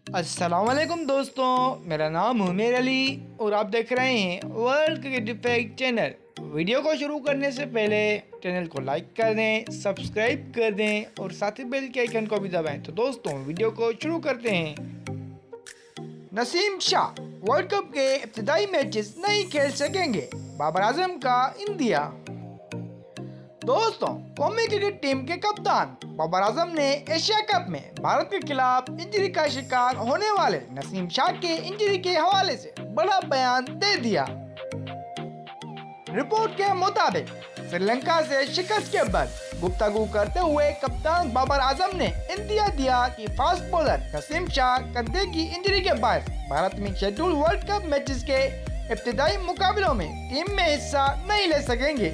अस्सलामुअलैकुम दोस्तों, मेरा नाम उमेर अली और आप देख रहे हैं world cricket fact channel. Video को शुरू करने से पहले चैनल को लाइक कर दें, सब्सक्राइब कर दें और साथ ही बेल के आइकन को भी दबाएं। तो दोस्तों वीडियो को शुरू करते हैं। नसीम शाह वर्ल्ड कप के इब्तिदाई मैचेस नहीं खेल सकेंगे, बाबर आजम का इंदिया। दोस्तों कौमी क्रिकेट टीम के कप्तान बाबर आजम ने एशिया कप में भारत के खिलाफ इंजरी का शिकार होने वाले नसीम शाह के इंजरी के हवाले से बड़ा बयान दे दिया। रिपोर्ट के मुताबिक श्रीलंका से शिकस्त के बाद गुफ्तगू करते हुए कप्तान बाबर आजम ने इंदिया दिया कि फास्ट बॉलर नसीम शाह कंधे की इंजरी के बाद भारत में शेड्यूल वर्ल्ड कप मैचेस के इब्तिदाई मुकाबलों में टीम में हिस्सा नहीं ले सकेंगे।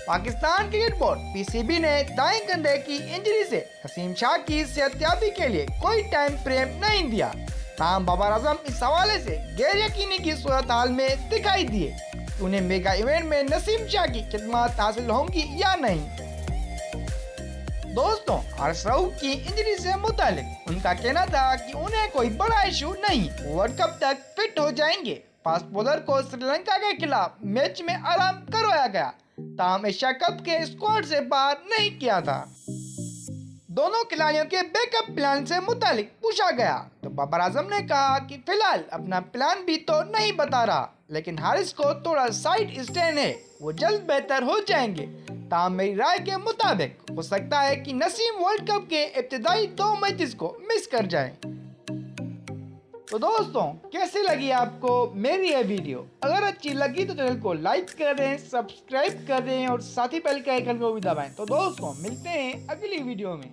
पाकिस्तान क्रिकेट बोर्ड पीसीबी ने दाएं कंधे की इंजरी से नसीम शाह की सेहतयाबी के लिए कोई टाइम फ्रेम नहीं दिया। ताहम बाबर आजम इस हवाले से गैर यकीनी की सूरत हाल में दिखाई दिए कि उन्हें मेगा इवेंट में नसीम शाह की खिदमत हासिल होंगी या नहीं। दोस्तों हर्ष राउत की इंजरी से मुतालिक उनका कहना था कि उन्हें कोई बड़ा इशू नहीं, वर्ल्ड कप तक फिट हो जाएंगे। फास्ट बॉलर को श्रीलंका के खिलाफ मैच में आराम करवाया गया, ताहम एशिया कप के स्क्वाड से बाहर नहीं किया था। दोनों खिलाड़ियों के बैकअप प्लान से मुतालिक पूछा गया तो बाबर आजम ने कहा कि फिलहाल अपना प्लान भी तो नहीं बता रहा, लेकिन हारिस को थोड़ा साइड स्टैंड है, वो जल्द बेहतर हो जाएंगे। ताहम मेरी राय के मुताबिक हो सकता है कि नसीम वर्ल्ड कप के इब्तिदाई 2 मैचेस को मिस कर जाए। तो दोस्तों कैसी लगी आपको मेरी यह वीडियो? अगर अच्छी लगी तो चैनल को लाइक कर दें, सब्सक्राइब कर दें और साथ ही बेल के आइकन को भी दबाएं। तो दोस्तों मिलते हैं अगली वीडियो में।